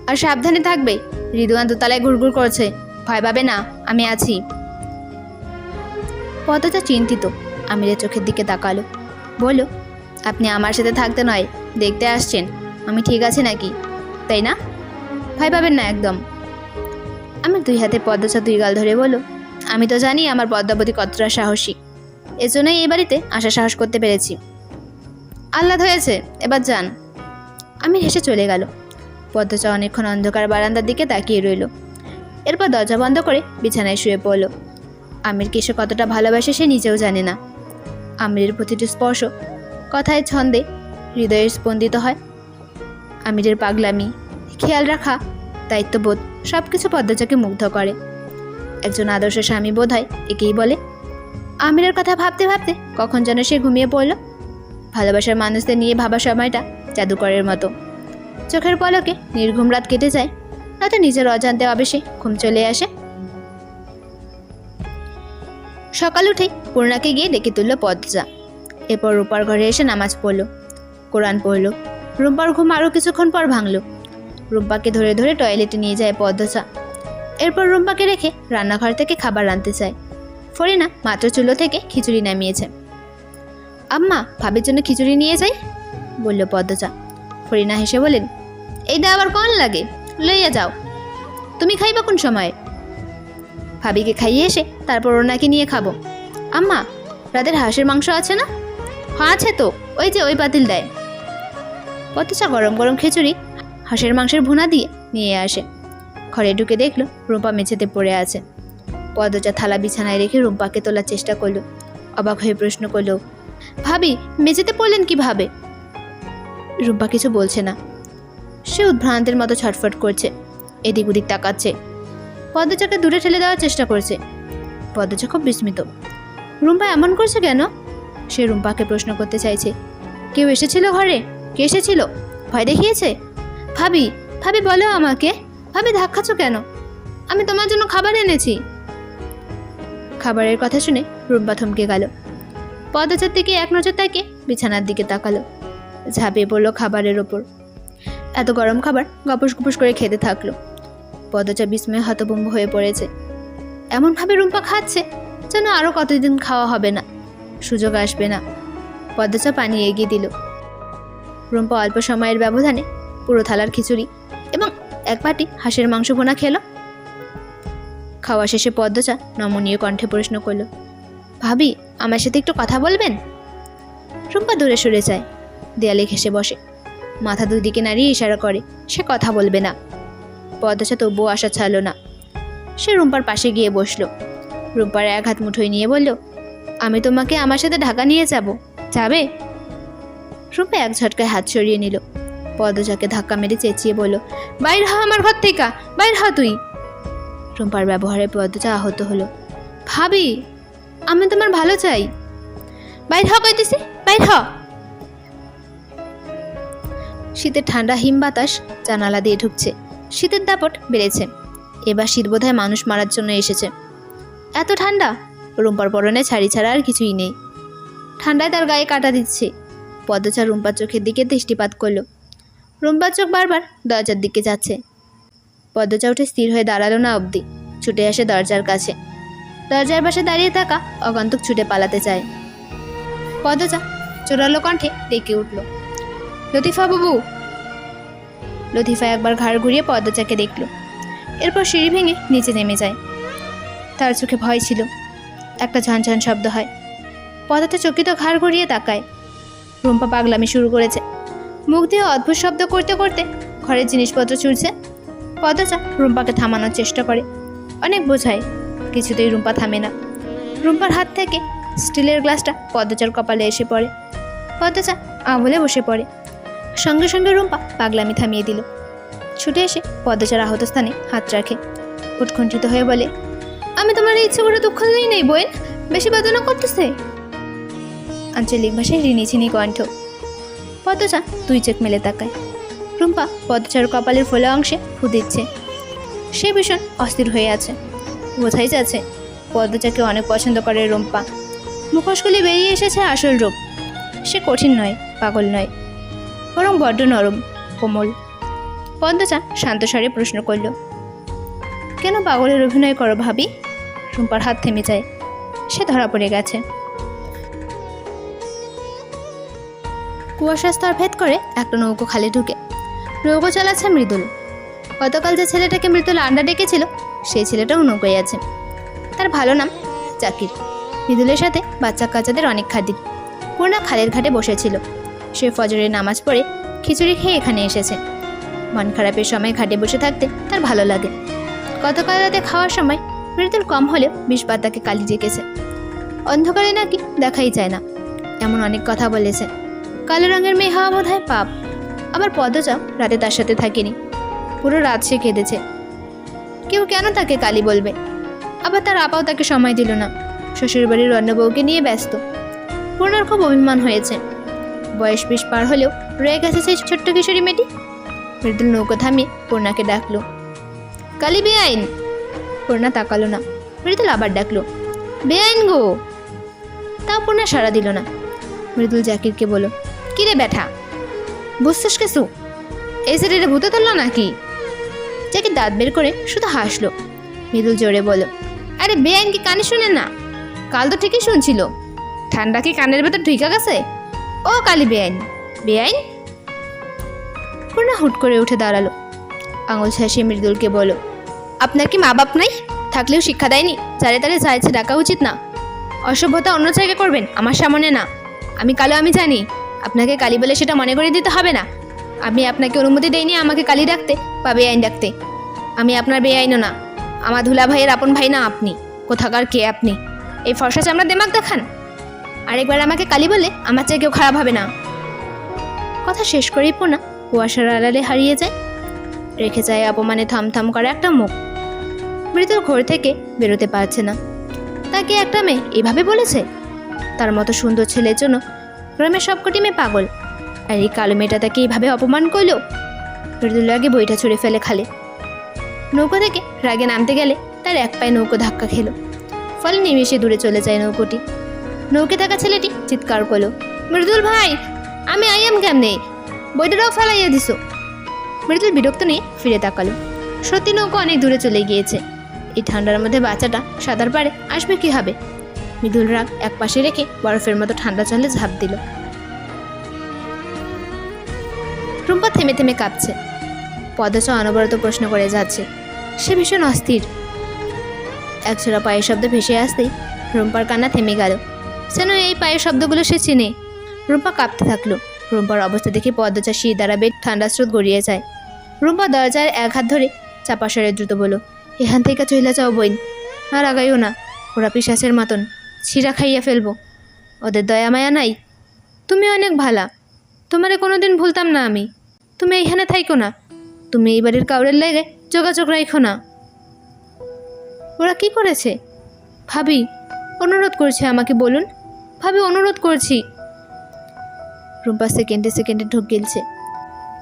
আর সাবধানে থাকবে, রিদুয়ান দোতলায় ঘুরঘুর করছে, ভয় পাবে না, আমি আছি। পদ্মজা চিন্তিত আমিরের চোখের দিকে তাকালো, বলল, আপনি আমার সাথে থাকতে নয় দেখতে আসছেন আমি ঠিক আছে নাকি, তাই না? ভয় পাবেন না একদম। আমি দুই হাতে পদ্মজা দুই গাল ধরে বলল, আমি তো জানি আমার পদ্মাবতী কতটা সাহসী, এজন্যই এই বাড়িতে আসা সাহস করতে পেরেছি। আহ্লাদ হয়েছে, এবার যান। আমি হেসে চলে গেল। পদ্মজা অনেকক্ষণ অন্ধকার বারান্দার দিকে তাকিয়ে রইল। এরপর দরজা বন্ধ করে বিছানায় শুয়ে পড়ল। আমিরকে সে কতটা ভালোবাসে সে নিজেও জানে না। আমিরের প্রতিটি স্পর্শ, কথায় ছন্দে হৃদয়ে স্পন্দিত হয়। আমিরের পাগলামি, খেয়াল রাখা, দায়িত্ববোধ সব কিছু পদ্মজাকে মুগ্ধ করে। একজন আদর্শ স্বামী বোধ হয় একেই বলে। আমিরের কথা ভাবতে ভাবতে কখন যেন সে ঘুমিয়ে পড়ল। ভালোবাসার মানুষদের নিয়ে ভাবা সময়টা জাদুকরের মতো। চোখের পলকে নির্ঘুম রাত কেটে যায়, নয়তো নিজের অজান্তে অবেশে ঘুম চলে আসে। সকাল উঠেই পূর্ণাকে গিয়ে ডেকে তুলল পদ্মজা। এরপর রূপার ঘরে এসে নামাজ পড়ল, কোরআন পড়ল। রুম্পার ঘুম আরও কিছুক্ষণ পর ভাঙল। রুম্পাকে ধরে ধরে টয়লেটে নিয়ে যায় পদ্মজা। এরপর রুম্পাকে রেখে রান্নাঘর থেকে খাবার আনতে চায়। ফরিনা মাত্র চুলো থেকে খিচুড়ি নামিয়েছে। আম্মা, ভাবির জন্য খিচুড়ি নিয়ে যাই, বলল পদ্মজা। ফরিনা হেসে বলেন, এইটা আবার কন লাগে, লইয়া যাও। তুমি খাইবা কোন সময়ে? ভাবিকে খাইয়ে এসে তারপর ওনাকে নিয়ে খাবো। আম্মা, রাতের হাঁসের মাংস আছে না? হ্যাঁ আছে তো, ওই যে ওই পাতিল দেয়। পদ্মজা গরম গরম খিচুড়ি হাঁসের মাংসের ভুনা দিয়ে নিয়ে আসে। ঘরে ঢুকে দেখলো রুম্পা মেঝেতে পড়ে আছে। পদ্মজা থালা বিছানায় রেখে রুম্পাকে তোলার চেষ্টা করলো। অবাক হয়ে প্রশ্ন করলো, ভাবি মেঝেতে পড়লেন কিভাবে? রুম্পা কিছু বলছে না। সে উদ্ভ্রান্তের মতো ছটফট করছে, এদিক ওদিক তাকাচ্ছে। পদ্মজাকে দূরে ঠেলে দেওয়ার চেষ্টা করছে। পদ্মজা খুব বিস্মিত। রুম্পা এমন করছে কেন? সে রুম্পাকে প্রশ্ন করতে চাইছে। কেউ এসেছিল ঘরে? কে এসেছিল? ভয় দেখিয়েছে? ভাবি, ভাবি বলো আমাকে, ভাবি ধাক্কাচ্ছ কেন? আমি তোমার জন্য খাবার এনেছি। খাবারের কথা শুনে রুম্পা থমকে গেল। পদ্মজার দিকে এক নজর তাকে বিছানার দিকে তাকালো। ঝাঁপিয়ে পড়লো খাবারের ওপর। এত গরম খাবার গপস গপস করে খেতে থাকলো। পদ্মজা বিস্ময়ে হতভম্ব হয়ে পড়েছে। এমনভাবে রুম্পা খাচ্ছে যেন আরও কতদিন খাওয়া হবে না, সুযোগ আসবে না। পদ্মজা পানি এগিয়ে দিল। রুম্পা অল্প সময়ের ব্যবধানে পুরো থালার খিচুড়ি এবং এক বাটি হাঁসের মাংস ভুনা খেলো। খাওয়া শেষে পদ্মজা নমনীয় কণ্ঠে প্রশ্ন করলো, ভাবি আমার সাথে একটু কথা বলবেন? রুম্পা দূরে সরে যায়, দেয়ালে ঘেঁষে বসে, মাথা দুই দিকে নাড়িয়ে ইশারা করে সে কথা বলবে না। পদ্মজা তবুও আশা ছাড়ল না। সে রুম্পার পাশে গিয়ে বসলো। রুম্পার এক হাত মুঠোয় নিয়ে বলল, আমি তোমাকে আমার সাথে ঢাকা নিয়ে যাব, যাবে? রুম্পা এক ঝটকায় হাত সরিয়ে নিল। পদ্মজাকে ধাক্কা মেরে চেঁচিয়ে বলল, বাইর হ আমার ঘর থেকে, বাইর হ তুই। রুম্পার ব্যবহারে পদ্মজা আহত হলো। ভাবি, আমি তোমার ভালো চাই, বাইর হ কইতেছি, বাইর হ। শীতের ঠান্ডা হিম বাতাস জানালা দিয়ে ঢুকছে। শীতের দাপট বেড়েছে। এবার শীত বোধহয় মানুষ মারার জন্য এসেছে। এত ঠান্ডা, রুম্পার পরনে শাড়ি ছাড়া আর কিছুই নেই। ঠান্ডায় তার গায়ে কাটা দিচ্ছে। পদ্মজা রুম্পার চোখের দিকে দৃষ্টিপাত করল। রুম্পার চোখ বারবার দরজার দিকে যাচ্ছে। পদ্মজা উঠে স্থির হয়ে দাঁড়ালো না অবধি, ছুটে আসে দরজার কাছে। দরজার পাশে দাঁড়িয়ে থাকা আগন্তুক ছুটে পালাতে চায়। পদ্মজা জোরালো কণ্ঠে ডেকে উঠল, লতিফা বাবু। লতিফা একবার ঘাড় ঘুরিয়ে পদ্মজাকে দেখল, এরপর সিঁড়ি ভেঙে নিচে নেমে যায়। তার চোখে ভয় ছিল। একটা ঝনঝন শব্দ হয়। পদ্মজা চকিত ঘাড় ঘুরিয়ে তাকায়। রুম্পা পাগলামি শুরু করেছে। মুখ দিয়ে অদ্ভুত শব্দ করতে করতে ঘরের জিনিসপত্র ছুঁড়ছে। পদ্মজা রুম্পাকে থামানোর চেষ্টা করে, অনেক বোঝায়, কিছুতেই রুম্পা থামে না। রুম্পার হাত থেকে স্টিলের গ্লাসটা পদ্মজার কপালে এসে পড়ে। পদ্মজা আঙুলে বসে পড়ে। সঙ্গে সঙ্গে রুম্পা পাগলামি থামিয়ে দিল। ছুটে এসে পদ্মজার আহত স্থানে হাত রাখে। উৎকণ্ঠিত হয়ে বলে, আমি তোমার ইচ্ছে করে দুঃখ দিই নেই বইন, বেশি বেদনা করতেছে। আঞ্চলিক ভাষায় রিনিঝিনি কণ্ঠ। পদ্মজা দুই চোখ মেলে তাকায়। রুম্পা পদ্মজার কপালের ফোলা অংশে ফু দিচ্ছে। সে ভীষণ অস্থির হয়ে আছে। বোঝাই যাচ্ছে পদ্মজাকে অনেক পছন্দ করে রুম্পা। মুখোশগুলি বেরিয়ে এসেছে আসল রূপ। সে কঠিন নয়, পাগল নয়, বরং বড্ড নরম, কোমল। পদ্মজা শান্ত স্বরে প্রশ্ন করল, কেন পাগলের অভিনয় করো ভাবি? রুম্পার হাত থেমে যায়। সে ধরা পড়ে গেছে। কুয়াশা স্তর ভেদ করে একটা নৌকো খালে ঢুকে। নৌকো চালাচ্ছে মৃদুল। গতকাল যে ছেলেটাকে মৃদুল আন্ডা ডেকেছিল, সেই ছেলেটাও নৌকোয় আছে। তার ভালো নাম জাকির। মৃদুলের সাথে বাচ্চা কাচ্চাদের অনেক খাতির। পূর্ণা খালের ঘাটে বসেছিল। সে ফজরের নামাজ পড়ে খিচুড়ি খেয়ে এখানে এসেছে। মন খারাপের সময় ঘাটে বসে থাকতে তার ভালো লাগে। গতকাল রাতে খাওয়ার সময় মৃদুল কম হলেও বিষপাত তাকে কালি ডেকেছে। অন্ধকারে নাকি দেখাই যায় না, এমন অনেক কথা বলেছে। কালো রঙের মেয়ে হওয়া বোধ হয় পাপ। আবার পদ্মজা রাতে তার সাথে থাকেনি, পুরো রাত সে কেঁদেছে। কেউ কেন তাকে কালি বলবে? আবার তার আপাও তাকে সময় দিল না, শ্বশুরবাড়ির অন্য বউকে নিয়ে ব্যস্ত। পূর্ণার খুব অভিমান হয়েছে। বয়স 20 পার হলেও রয়ে গেছে সেই ছোট্ট কিশোরী মেয়েটি। মৃদুল নৌকো থামিয়ে পূর্ণাকে ডাকলো, কালি বেআইন। পূর্ণা তাকালো না। মৃদুল আবার ডাকলো, বেআইন গো। তাও পূর্ণা সাড়া দিল না। মৃদুল জাকিরকে বলল, কিরে ব্যাঠা, বুঝছিস কিছু? এই শরীরে ভূতে ধরল নাকি? জাকির দাঁত বের করে শুধু হাসলো। মৃদুল জোরে বলল, আরে বেআইন কি কানে শুনে না? কাল তো ঠিকই শুনছিল। ঠান্ডা কি কানের ভেতর ঢুকে গেছে? ও কালি বেআইন, বেআইন। পূর্ণা হুট করে উঠে দাঁড়ালো। আঙুল ছাসিয়ে মৃদুলকে বলল, আপনার কি মা বাপ নাই? থাকলেও শিক্ষা দেয়নি চারে তারে চাইছে ডাকা উচিত না? অসভ্যতা অন্য জায়গায় করবেন, আমার সামনে না। আমি কালো, আমি জানি। আপনাকে কালি বলে সেটা মনে করে দিতে হবে না। আমি আপনাকে অনুমতি দেইনি আমাকে কালি ডাকতে বা বেআইন ডাকতে। আমি আপনার বেআইনও না। আমার ধুলা ভাইয়ের আপন ভাই না আপনি। কোথাকার কে আপনি? এই ফর্সা চামড়া দেমাগ দেখান। আরেকবার আমাকে কালি বলে আমার চেয়ে কেউ খারাপ হবে না। কথা শেষ করেই পূর্ণা কুয়াশার আড়ালে হারিয়ে যায়। রেখে যায় অপমানে থমথম করা একটা মুখ। মৃদুল ঘর থেকে বেরোতে পারছে না। তাকে একটা মেয়ে এভাবে বলেছে? তার মতো সুন্দর ছেলের জন্য গ্রামের সবকটি মেয়ে পাগল, আর এই কালো মেয়েটা তাকে এইভাবে অপমান করলো। মৃদুল আগে বইটা ছুঁড়ে ফেলে খালে। নৌকো থেকে রাগে নামতে গেলে তার এক পায়ে নৌকো ধাক্কা খেলো। ফলে নিমেষে দূরে চলে যায় নৌকোটি। নৌকে থাকা ছেলেটি চিৎকার করলো, মৃদুল ভাই, আমি আইয়াম কেমনে? বইটাও ফেলাইয়া দিস। মৃদুল বিরক্ত নিয়ে ফিরে তাকালো। সত্যি নৌকো অনেক দূরে চলে গিয়েছে। এই ঠান্ডার মধ্যে বাচ্চাটা সাঁতার পারে আসবে কি হবে? মৃদুল রাগ এক পাশে রেখে বরফের মতো ঠান্ডা জলে ঝাঁপ দিল। রুম্পা থেমে থেমে কাঁপছে। পদ্মজা অনবরত প্রশ্ন করে যাচ্ছে। সে ভীষণ অস্থির। একজোড়া পায়ের শব্দ ভেসে আসতেই রুম্পার কান্না থেমে গেল। যেন এই পায়ের শব্দগুলো সে চিনে। রুম্পা কাঁপতে থাকলো। রুম্পার অবস্থা দেখে পদ্মজা শির দাঁড়াবে ঠান্ডা স্রোত গড়িয়ে যায়। রুম্পা দরজার এক হাত ধরে চাপা সরে দ্রুত বলল, এখান থেকে চলে যাও বইন, আর আগাইও না। ওরা পিশাচের মতন, ছিঁড়া খাইয়া ফেলবো। ওদের দয়া মায়া নাই। তুমি অনেক ভালা, তোমারে কোনোদিন ভুলতাম না আমি। তুমি এইখানে থাইকো না। তুমি এই বাড়ির কাউরের লেগে যোগাযোগ রাখো না। ওরা কি করেছে? ভাবি, অনুরোধ করছে আমাকে বলুন। ভাবি, অনুরোধ করছি। রুম্পা সেকেন্ডে সেকেন্ডে ঢোক গিলছে।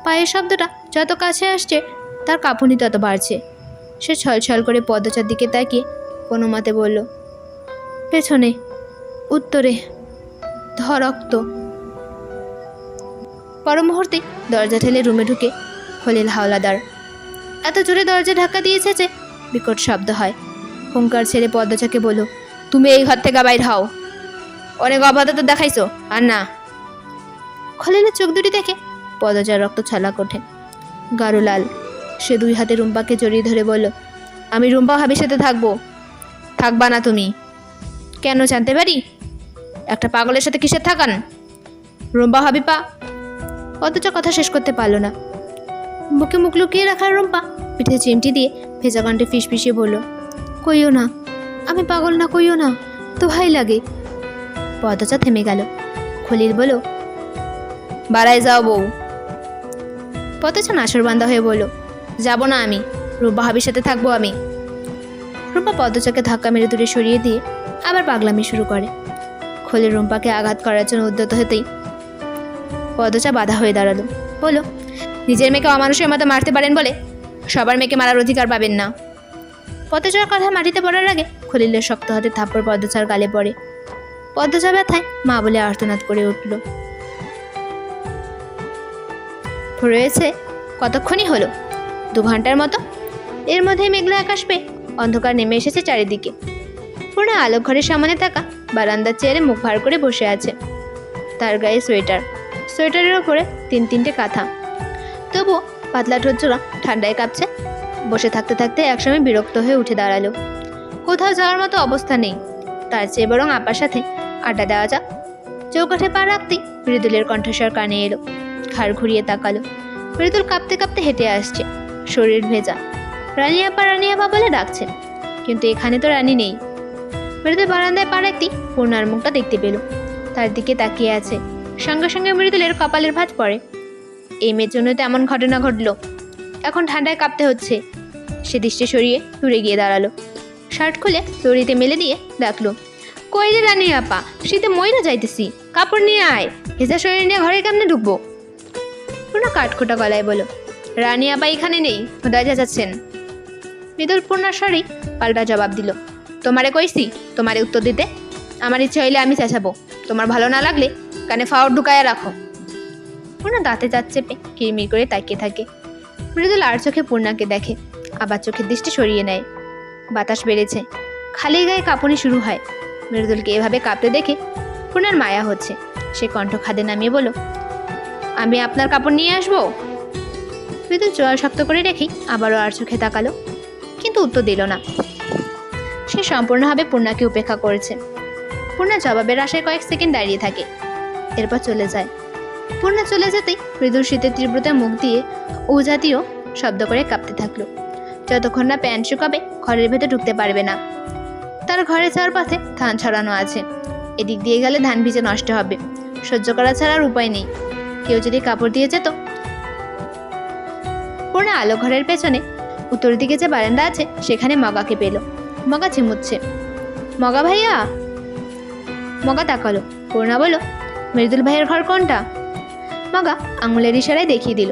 পায়ের শব্দটা যত কাছে আসছে তার কাঁপুনি তত বাড়ছে। সে ছলছল করে পদ্মচার দিকে তাকিয়ে কোনো মতে বলল, পেছনে, উত্তরে, ধরক্ত। পর মুহূর্তে দরজা ঠেলে রুমে ঢুকে খলিল হাওলাদার। এত জোরে দরজা ধাক্কা দিয়েছে যে বিকট শব্দ হয়। হুঙ্কার ছেড়ে পদ্মচাকে বলল, তুমি এই ঘর থেকে বাইর হও, অনেক অবাধতা দেখাইছো আর না। খলিলের চোখ দুটি দেখে পদচার রক্ত ছলাক ওঠে, গাঢ় লাল। সে দুই হাতে রুম্পাকে জড়িয়ে ধরে বলল, আমি রুম্পা ভাবির সাথে থাকবো। থাকবা না তুমি? কেন জানতে পারি? একটা পাগলের সাথে কিসের থাকান? রুম্পা হাবিপা। পদচা কথা শেষ করতে পারল না। বুকে মুখ লুকিয়ে রাখার রুম্পা পিঠে চিমটি দিয়ে ভেজা কণ্ঠে ফিসফিসিয়ে বলল, কইও না, আমি পাগল না, কইও না, তো ভাই লাগে। পদচা থেমে গেল। খলিল বলল, বাড়ায় যাও বউ। পদচা নাসরবান্ধা হয়ে বলল, যাব না আমি, রুম্পা হাবির সাথে থাকবো আমি। রুম্পা পদচাকে ধাক্কা মেরে দূরে সরিয়ে দিয়ে আবার পাগলামি শুরু করে। খলিল রুম্পাকে আঘাত করার জন্য উদ্যত হতেই পদচা বাধা হয়ে দাঁড়ালো, বলল, নিজের মেয়েকে অমানুষের মতো মারতে পারেন বলে সবার মেয়েকে মারার অধিকার পাবেন না। পদচার কথা মাটিতে পড়ার আগে খলিলের শক্ত হাতে থাপ্পড় পদচার গালে পড়ে। পদচা ব্যথায় মা বলে আর্তনাদ করে উঠল। রয়েছে কতক্ষণই হলো, 2 ঘন্টার মতো। এর মধ্যে মেঘলা আকাশ পেয়ে অন্ধকার নেমে এসেছে চারিদিকে। পুরো আলোক ঘরের সামনে থাকা বারান্দার চেয়ারে মুখ ভার করে বসে আছে। তার গায়ে সোয়েটার, সোয়েটারের ওপরে 3-3টে কাঁথা। তবুও পাতলা ঠোঁটজোড়া ঠান্ডায় কাঁপছে। বসে থাকতে থাকতে একসময় বিরক্ত হয়ে উঠে দাঁড়ালো। কোথাও যাওয়ার মতো অবস্থা নেই, তার চেয়ে বরং আপার সাথে আড্ডা দেওয়া যাক। চৌকাঠে পা রাখতেই মৃদুলের কণ্ঠস্বর কানে এলো। ঘাড় ঘুরিয়ে তাকালো। মৃদুল কাঁপতে কাঁপতে হেঁটে আসছে, শরীর ভেজা। রানী আপা বলে ডাকছে, কিন্তু এখানে তো রানী নেই। মৃদুল বারান্দায় পা রাখতেই পূর্ণার মুখটা দেখতে পেল, তার দিকে তাকিয়ে আছে। সঙ্গে সঙ্গে মৃদুলের কপালের ভাঁজ পড়ে। এই মেয়ের জন্য তো এমন ঘটনা ঘটলো, এখন ঠান্ডায় কাঁপতে হচ্ছে। সে দৃষ্টি সরিয়ে দূরে গিয়ে দাঁড়ালো। শার্ট খুলে দড়িতে মেলে দিয়ে ডাকলো, কই রে রানী আপা, শীতে মইরা যাইতেছি, কাপড় নিয়ে আয়। ভেজা শরীর নিয়ে ঘরে কেমনে ঢুকবো? পূর্ণা কাঠখোটা গলায় বলো, রানী আপা এখানে নেই, খোদায় যাচ্ছেন। মৃদুল পূর্ণার স্বরেই পাল্টা জবাব দিল, তোমারে কইছি তোমারে উত্তর দিতে? আমার ইচ্ছে হইলে আমি চেঁচাবো, তোমার ভালো না লাগলে কানে ফাওয়ার ঢুকায়া রাখো। পূর্ণা দাঁতে দাঁত চেপে কিরমির করে তাকিয়ে থাকে। মৃদুল আর চোখে পূর্ণাকে দেখে, আবার চোখের দৃষ্টি সরিয়ে নেয়। বাতাস বেড়েছে, খালি গায়ে কাঁপুনি শুরু হয়। মৃদুলকে এভাবে কাঁপতে দেখে পূর্ণার মায়া হচ্ছে। সে কণ্ঠ খাদে নামিয়ে বলল, আমি আপনার কাপড় নিয়ে আসবো? মৃদুল চোয়াল শক্ত করে রেখেই আবারও আর চোখে তাকালো, কিন্তু উত্তর দিল না। সে সম্পূর্ণভাবে পূর্ণাকে উপেক্ষা করেছে। পূর্ণা জবাবের আশায় কয়েক সেকেন্ড দাঁড়িয়ে থাকে, এরপর চলে যায়। পূর্ণা চলে যেতেই মৃদুল শীতের তীব্রতা মুখ দিয়ে ও জাতীয় শব্দ করে কাঁপতে থাকলো। যতক্ষণ না প্যান্ট শুকাবে ঘরের ভেতর ঢুকতে পারবে না। তার ঘরে যাওয়ার পথে ধান ছড়ানো আছে, এদিক দিয়ে গেলে ধান ভিজে নষ্ট হবে। সহ্য করা ছাড়া আর উপায় নেই। কেউ যদি কাপড় দিয়ে যেত। পূর্ণা আলো ঘরের পেছনে উত্তর দিকে যে বারান্দা আছে সেখানে মগাকে পেল। মগা ঝিমুচ্ছে। মগা ভাইয়া। মগা তাকালো। পূর্ণা বলল, মৃদুল ভাইয়ের ঘর কোনটা? মগা আঙুলের ইশারায় দেখিয়ে দিল।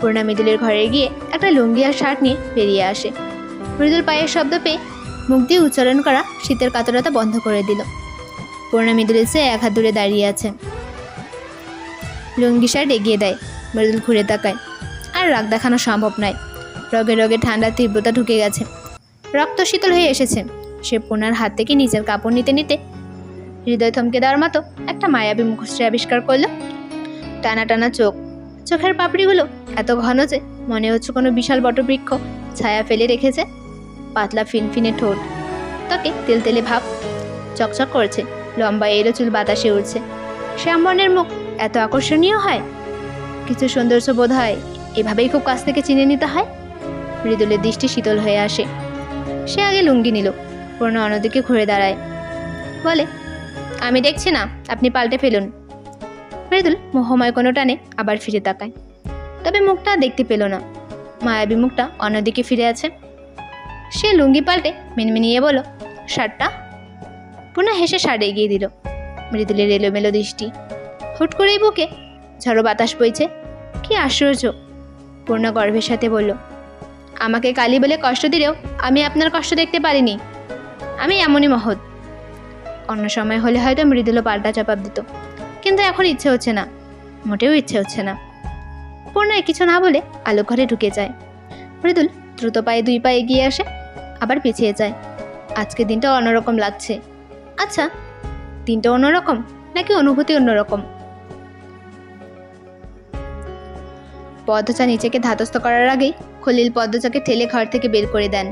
পূর্ণা মৃদুলের ঘরে গিয়ে একটা লুঙ্গি আর শার্ট নিয়ে বেরিয়ে আসে। মৃদুল পায়ের শব্দ পেয়ে মুখ দিয়ে উচ্চারণ করা শীতের কাতরতা বন্ধ করে দিল। পূর্ণা মৃদুলের চেয়ে 1 হাত দূরে দাঁড়িয়ে আছে। লুঙ্গি শার্ট এগিয়ে দেয়। মৃদুল ঘুরে তাকায়। আর রাগ দেখানো সম্ভব নয়। রগে রগে ঠান্ডার তীব্রতা ঢুকে গেছে। রক্ত শীতল হয়ে এসেছে। সে পূর্ণার হাত থেকে নিজের কাপড় নিতে নিতে হৃদয় থমকে দেওয়ার মতো একটা মায়াবী মুখশ্রী আবিষ্কার করলো। টানা টানা চোখ, চোখের পাপড়িগুলো এত ঘন যে মনে হচ্ছে কোনো বিশাল বটবৃক্ষ ছায়া ফেলে রেখেছে। পাতলা ফিনফিনে ঠোঁট, ত্বকে তেলতেলে ভাব, চকচক করছে। লম্বা এলো চুল বাতাসে উঠছে। শ্যামবর্ণের মুখ এত আকর্ষণীয় হয়। কিছু সৌন্দর্য বোধ হয় এভাবেই খুব কাছ থেকে চিনে নিতে হয়। মৃদুলের দৃষ্টি শীতল হয়ে আসে। সে আগে লুঙ্গি নিল। পূর্ণা অন্যদিকে ঘুরে দাঁড়ায়, বলে, আমি দেখছি না, আপনি পাল্টে ফেলুন। মৃদুল মোহময় কোনো টানে আবার ফিরে তাকায়, তবে মুখটা দেখতে পেল না। মায়াবী মুখটা অন্যদিকে ফিরে আছে। সে লুঙ্গি পাল্টে মিনমিনিয়ে বলল, শার্টটা? পূর্ণা হেসে শার্ট এগিয়ে দিল। মৃদুলের এলোমেলো দৃষ্টি। হুট করেই বুকে ঝড়ো বাতাস বইছে। কি আশ্চর্য! পূর্ণা গর্বের সাথে বলল, আমাকে কালী বলে কষ্ট দিলেও আমি আপনার কষ্ট দেখতে পারিনি। আমি এমনই মহৎ। অন্য সময় হলে হয়তো মৃদুলও পাল্টা জবাব দিত, কিন্তু এখন ইচ্ছে হচ্ছে না, মোটেও ইচ্ছে হচ্ছে না। পূর্ণা কিছু না বলে আলো ঘরে ঢুকে যায়। মৃদুল দ্রুত পায়ে 2 পা এগিয়ে আসে, আবার পিছিয়ে যায়। আজকের দিনটা অন্যরকম লাগছে। আচ্ছা, দিনটা অন্যরকম নাকি অনুভূতি অন্যরকম? পদ্মচা নিজেকে ধাতস্থ করার আগেই খলিল পদ্মচাকে ঠেলে ঘর থেকে বের করে দেন।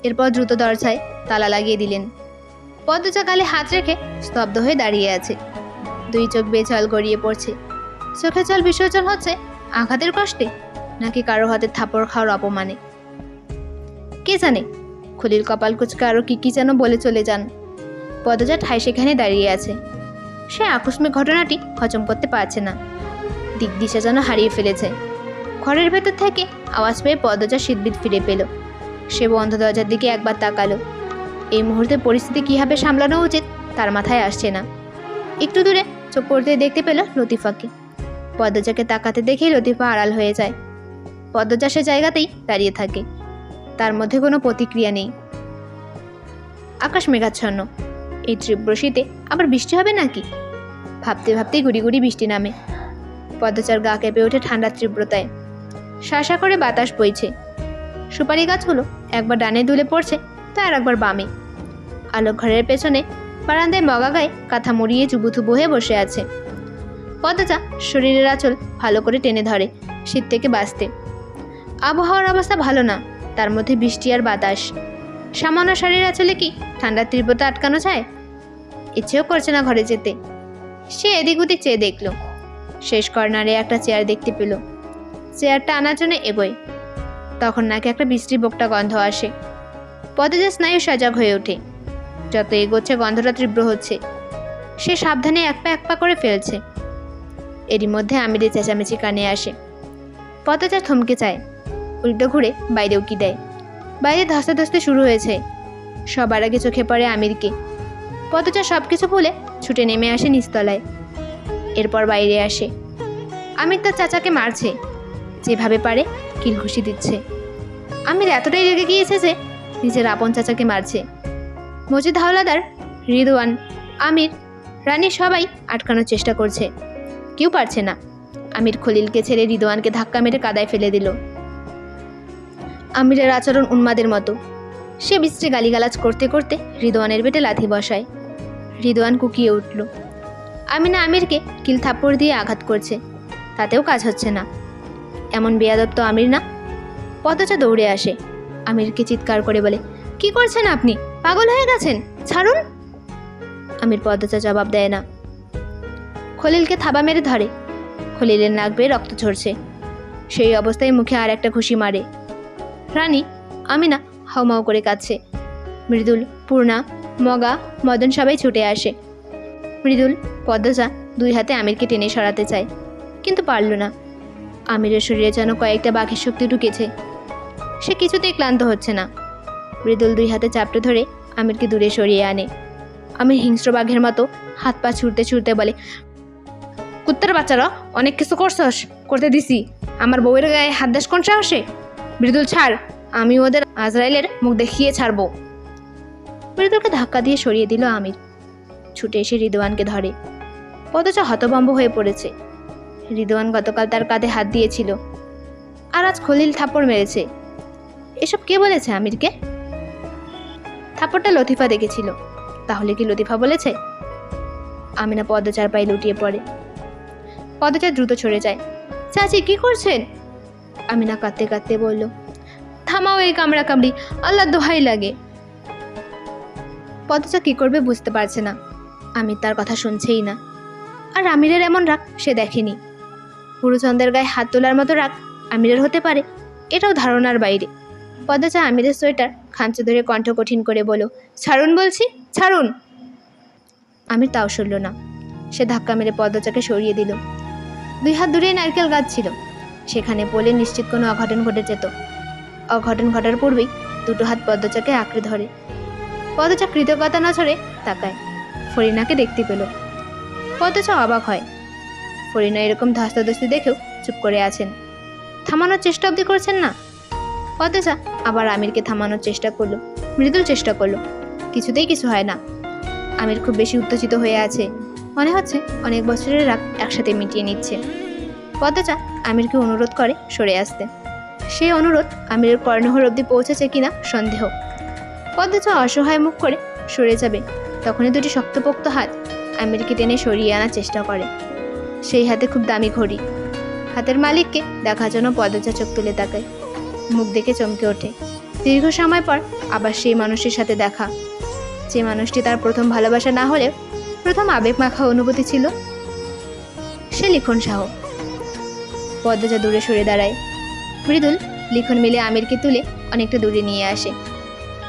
এরপর দ্রুত দরজায় তালা লাগিয়ে দিলেন। পদ্মচা গালে হাত রেখে স্তব্ধ হয়ে দাঁড়িয়ে আছে। দুই চোখ বেয়ে জল গড়িয়ে পড়ছে। চোখে জল বিসর্জন হচ্ছে আঘাতের কষ্টে নাকি কারো হাতে থাপড় খাওয়ার অপমানে। কে জানে, খলিল কপাল কুচকে আরো কি যেন বলে চলে যান। পদ্মচা ঠাই সেখানে দাঁড়িয়ে আছে। সে আকস্মিক ঘটনাটি হজম করতে পারছে না। দিক দিশা যেন হারিয়ে ফেলেছে। ঘরের ভেতর থেকে আওয়াজ পেয়ে পদ্মচা শীতবিদ ফিরে পেল। সে বন্ধ দরজার দিকে একবার তাকালো। এই মুহূর্তে পরিস্থিতি কীভাবে সামলানো উচিত তার মাথায় আসছে না। একটু দূরে চোখ পড়তে দেখতে পেল লতিফাকে। পদ্মচাকে তাকাতে দেখেই লতিফা আড়াল হয়ে যায়। পদ্মচা সে জায়গাতেই দাঁড়িয়ে থাকে। তার মধ্যে কোনো প্রতিক্রিয়া নেই। আকাশ মেঘাচ্ছন্ন। এই তীব্র শীতে আবার বৃষ্টি হবে নাকি? ভাবতে ভাবতেই গুড়ি গুড়ি বৃষ্টি নামে। পদ্মচার গা কেঁপে ওঠে ঠান্ডার তীব্রতায়। শাঁসা করে বাতাস বইছে। সুপারি গাছগুলো একবার ডানে দুলে পড়ছে তো আর একবার বামে। আলোক ঘরের পেছনে বারান্দায় মগা গায়ে কাঁথা মুড়িয়ে চুবুথুবু হয়ে বসে আছে। পদ্মচা শরীরের আঁচল ভালো করে টেনে ধরে শীত থেকে বাঁচতে। আবহাওয়ার অবস্থা ভালো না, তার মধ্যে বৃষ্টি আর বাতাস। সামান্য শরীর আঁচলে কি ঠান্ডার তীব্রতা আটকানো যায়? ইচ্ছেও করছে না ঘরে যেতে। সে এদিক ওদিক চেয়ে দেখল। শেষ কর্নারে একটা চেয়ার দেখতে পেল। চেয়ারটা আনার জন্য এগোয়। তখন নাকি একটা বৃষ্টির বোকটা গন্ধ আসে। পদ্মচা স্নায়ু সজাগ হয়ে ওঠে। যত এগোচ্ছে গন্ধটা তীব্র হচ্ছে। সে সাবধানে এক পা করে ফেলছে। এরই মধ্যে আমিরের চেঁচামেচি কানে আসে। পদ্মচা থমকে চায়। উল্টো ঘুরে বাইরে উকি দেয়। বাইরে ধস্তাধস্তি শুরু হয়েছে। সবার আগে চোখে পড়ে আমিরকে। পদ্মচা সব কিছু ভুলে ছুটে নেমে আসে নিচতলায়। এরপর বাইরে আসে। আমির তার চাচাকে মারছে। যেভাবে পারে কিল ঘুষি দিচ্ছে। আমির এতটাই রেগে গিয়েছে যে নিজের আপন চাচাকে মারছে। মজিদ হাওলাদার, রিদওয়ান, আমির, রানী সবাই আটকানোর চেষ্টা করছে। কেউ পারছে না। আমির খলিলকে ছেড়ে রিদওয়ানকে ধাক্কা মেরে কাদায় ফেলে দিল। আমিরের আচরণ উন্মাদের মতো। সে বিশ্রী গালিগালাজ করতে করতে রিদওয়ানের পেটে লাথি বসায়। রিদওয়ান কুকিয়ে উঠল। আমিনা আমিরকে কিল থাপ্পড় দিয়ে আঘাত করছে, তাতেও কাজ হচ্ছে না। এমন বেয়াদব তো আমির না। পদ্মচা দৌড়ে আসে। আমিরকে চিৎকার করে বলে, কি করছেন আপনি? পাগল হয়ে গেছেন, ছাড়ুন। আমির পদ্মচা জবাব দেয় না। খলিলকে থাবা মেরে ধরে। খলিলের নাক বেয়ে রক্ত ঝরছে। সেই অবস্থায় মুখে আর একটা ঘুষি মারে। রানী, আমিনা হাউমাউ করে কাঁদছে। মৃদুল, পূর্ণা, মগা, মদন সবাই ছুটে আসে। মৃদুল, পদ্মচা দুই হাতে আমিরকে টেনে সরাতে চায়, কিন্তু পারল না। আমিরের শরীরে যেন কয়েকটা বাঘের শক্তি ঢুকেছে। সে কিছুতেই ক্লান্ত হচ্ছে না। মৃদুল দুই হাতে চাপটে ধরে আমিরকে দূরে সরিয়ে আনে। আমির হিংস্র বাঘের মতো হাত পা ছুটতে ছুটতে বলে, কুত্তার বাচ্চারা অনেক কিছু করছস, করতে দিছি। আমার বউয়ের গায়ে হাত দাস কোন সাহসে? মৃদুল ছাড়, আমি ওদের আজরাইলের মুখ দেখিয়ে ছাড়বো। মৃদুলকে ধাক্কা দিয়ে সরিয়ে দিল আমির। ছুটে এসে রিদওয়ানকে ধরে। পদ্মচা হতভম্ব হয়ে পড়েছে। রিদওয়ান গতকাল তার কাঁধে হাত দিয়েছিল, আর আজ খলিল থাপ্পড় মেরেছে। এসব কে বলেছে আমিরকে? থাপ্পড়টা লতিফা দেখেছিল। তাহলে কি লতিফা বলেছে? আমিনা পদ্মচার পায়ে লুটিয়ে পড়ে। পদ্মচা দ্রুত সরে যায়। চাচি, কি করছেন? আমিনা কাঁদতে কাঁদতে বলল, থামাও এই কামড়া কামড়ি, আল্লাহ দোহাই লাগে। পদ্মচা কি করবে বুঝতে পারছে না। আমির তার কথা শুনছেই না। আর আমিরের এমন রাগ সে দেখেনি। পুরুচন্দ্রের গায়ে হাত তোলার মতো রাগ আমিরের হতে পারে, এটাও ধারণার বাইরে। পদ্মচা আমিরের সোয়েটার খামচে ধরে কণ্ঠ কঠিন করে বলল, ছাড়ুন বলছি, ছাড়ুন। আমির তাও সরল না। সে ধাক্কা মেরে পদ্মচাকে সরিয়ে দিল। 2 হাত দূরে নারকেল গাছ ছিল। সেখানে পড়লে নিশ্চিত কোনো অঘটন ঘটে যেত। অঘটন ঘটার পূর্বেই 2টো হাত পদ্মচাকে আঁকড়ে ধরে। পদ্মচা কৃতজ্ঞতা না ছড়ে তাকায়। ফরিনাকে দেখতে পেল। পদ্মচা অবাক হয়। ফরিনা এরকম ধস্তাধস্তি দেখেও চুপ করে আছেন। থামানোর চেষ্টা অবধি করছেন না। পদ্মচা আবার আমিরকে থামানোর চেষ্টা করলো। মৃদুল চেষ্টা করলো, কিছুতেই কিছু হয় না। আমির খুব বেশি উত্তেজিত হয়ে আছে। মনে হচ্ছে অনেক বছরের রাগ একসাথে মিটিয়ে নিচ্ছে। পদ্মচা আমিরকে অনুরোধ করে সরে আসতে। সেই অনুরোধ আমিরের কর্ণহর অবধি পৌঁছেছে কিনা সন্দেহ। পদ্মচা অসহায় মুখ করে সরে যাবে, তখনই দুটি শক্তপোক্ত হাত আমিরকে টেনে সরিয়ে আনার চেষ্টা করে। সেই হাতে খুব দামি ঘড়ি। হাতের মালিককে দেখার জন্য পদজা চোখ তুলে তাকায়। মুখ দেখে চমকে ওঠে। দীর্ঘ সময় পর আবার সেই মানুষটির সাথে দেখা, যে মানুষটি তার প্রথম ভালোবাসা না হলেও প্রথম আবেগ মাখা অনুভূতি ছিল। সে লিখন শাহ। পদ্মজা দূরে সরে দাঁড়ায়। মৃদুল লিখন মিলে আমিরকে তুলে অনেকটা দূরে নিয়ে আসে।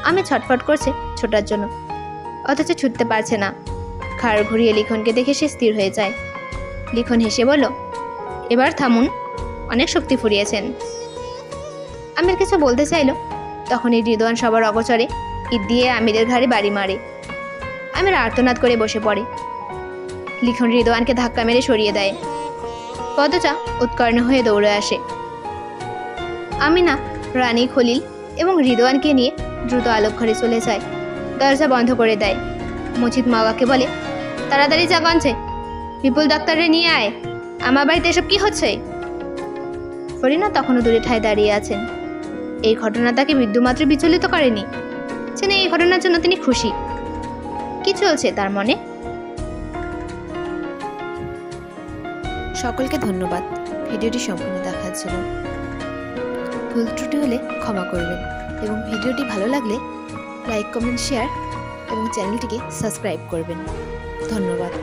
আমির ছটফট করছে ছোটার জন্য, অথচ ছুটতে পারছে না। ঘাড় ঘুরিয়ে লিখনকে দেখে সে স্থির হয়ে যায়। লিখন হেসে বলল, এবার থামুন, অনেক শক্তি ফুরিয়েছেন। আমির কিছু বলতে চাইল, তখনই রিদওয়ান সবার অগোচরে ইট দিয়ে আমিরের ঘাড়ে বাড়ি মারে। আমির আর্তনাদ করে বসে পড়ে। লিখন রিদওয়ানকে ধাক্কা মেরে সরিয়ে দেয়। পদজা উৎকর্ণ হয়ে দৌড়ে আসে। আমিনা, রানী, খলিল এবং রিদওয়ানকে নিয়ে দ্রুত আলোক ঘরে চলে যায়। দরজা বন্ধ করে দেয়। মজিদ মাওয়াকে বলে, তাড়াতাড়ি যা গঞ্জে, বিপুল ডাক্তারে নিয়ে আয়, আমার বাড়িতে এসব কি হচ্ছে? ফরিনা তখনও দূরে ঠায় দাঁড়িয়ে আছেন। এই ঘটনা তাকে বিন্দুমাত্র বিচলিত করেনি। যেন এই ঘটনার জন্য তিনি খুশি। কি চলছে তার মনে? সকলকে ধন্যবাদ ভিডিওটি সম্পূর্ণ দেখার জন্য। ভুল ত্রুটি হলে ক্ষমা করবেন এবং ভিডিওটি ভালো লাগলে লাইক, কমেন্ট, শেয়ার এবং চ্যানেলটিকে সাবস্ক্রাইব করবেন। ধন্যবাদ।